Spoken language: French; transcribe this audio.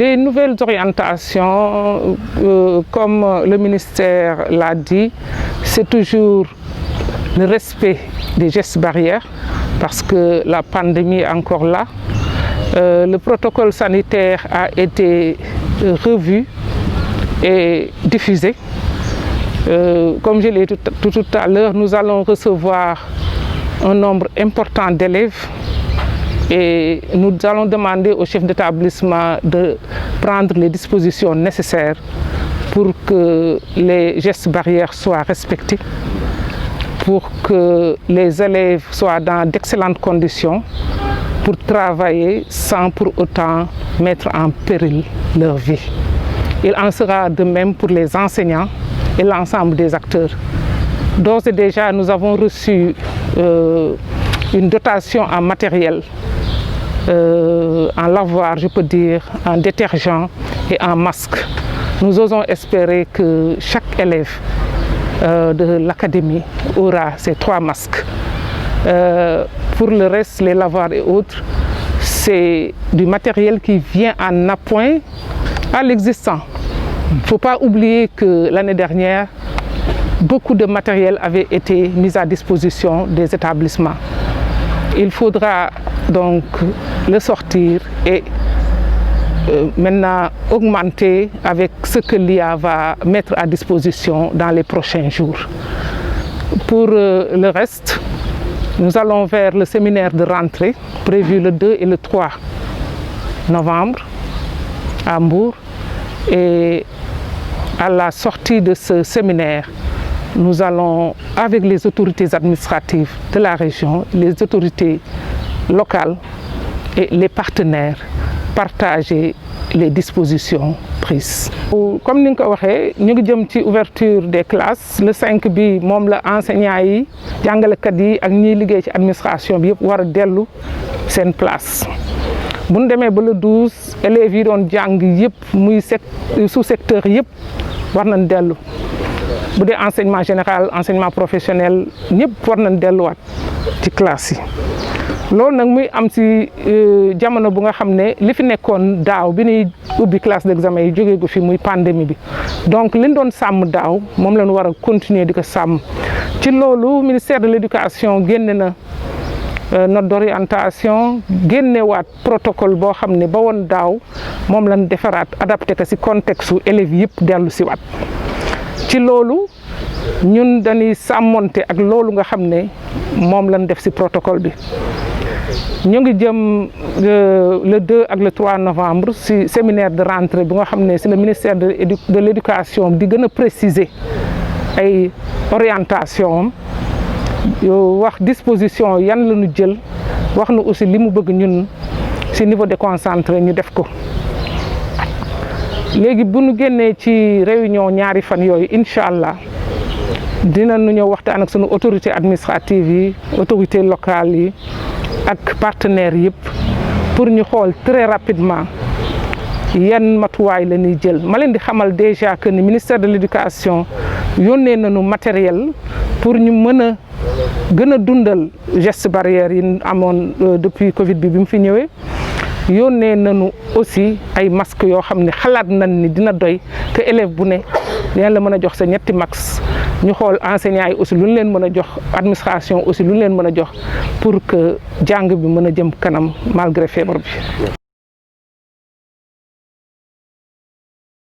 Les nouvelles orientations, comme le ministère l'a dit, c'est toujours le respect des gestes barrières parce que la pandémie est encore là. Le protocole sanitaire a été revu et diffusé. Comme je l'ai dit tout à l'heure, nous allons recevoir un nombre important d'élèves et nous allons demander au chef d'établissement de prendre les dispositions nécessaires pour que les gestes barrières soient respectés, pour que les élèves soient dans d'excellentes conditions pour travailler sans pour autant mettre en péril leur vie. Il en sera de même pour les enseignants et l'ensemble des acteurs. D'ores et déjà, nous avons reçu une dotation en matériel, en lavoir, je peux dire, en détergent et en masque. Nous osons espérer que chaque élève de l'académie aura ces 3 masques. Pour le reste, les lavoirs et autres, c'est du matériel qui vient en appoint à l'existant. Il ne faut pas oublier que l'année dernière, beaucoup de matériel avait été mis à disposition des établissements. Il faudra donc le sortir et maintenant augmenter avec ce que l'IA va mettre à disposition dans les prochains jours. Pour le reste, nous allons vers le séminaire de rentrée prévu le 2 et le 3 novembre à Mbour. Et à la sortie de ce séminaire, nous allons, avec les autorités administratives de la région, les autorités locales et les partenaires, partager les dispositions prises. Comme nous l'avons dit, nous avons une ouverture des classes. Le 5 bi, mom la enseignants yi, jangalekat yi ak ñi liggéey ci administration bi yépp wara dellu sen place. Bu ñu démé ba le 12, élèves yi doon jang yépp muy sous secteur yépp war nañ dellu. Bu dé enseignement général, enseignement professionnel, ñépp war nañ delluwaat ci classe yi. Loolu nag muy am ci jamono bu nga xam ne li fi nekkoon daaw bi ñuy ubbi classe d'examen yi jógee gu fi muy pandémie bi donc liñ doon sàmm daaw moom lañ war a continuer di ko sàmm ci loolu ministère de l'éducation génne na note d'orientation génnewaat protocole boo xam ne ba woon daaw moom lañ defaraat adapté ko ci contexte su élèves yëpp dellu si waat ci loolu ñun dañuy sàmmonte ak loolu nga xam ne moom lañ def ci protocole bi. Ñu ngi jëm le 2 ak le 3 novembre ci séminaire de rentrée bi nga xam ne ci le ministère de l'éducation di gën a préciser ay orientation wax disposition yan la ñu jël wax na aussi li mu bëgg ñun ci niveau déconcentré ñu def ko. Léegi bu ñu génnee ci réunion ñaari fan yooyu incha allah dinañu ñëw waxtaan ak sunu autorité administrative yi autorité locale yi ak partenaires yëpp pour ñu xool très rapidement yan matuwaay la ñuy jël. Ma leen di xamal déjà que ni ministère de l'éducation yónnee nañu matériel pour ñu mën a gën a dundal gestes barrières yi amoon depuis Covid bi mu fi ñëwee. Yónnee nañu aussi ay masques yoo xam ne xalaat nañ ni dina doy que élève bu ne dina la mën a jox sa ñetti max ñu xool enseignants yi aussi lu ñu leen mën a jox administration aussi lu ñu leen mën a jox pour que jàng bi mën a jëm kanam malgré feebar bi.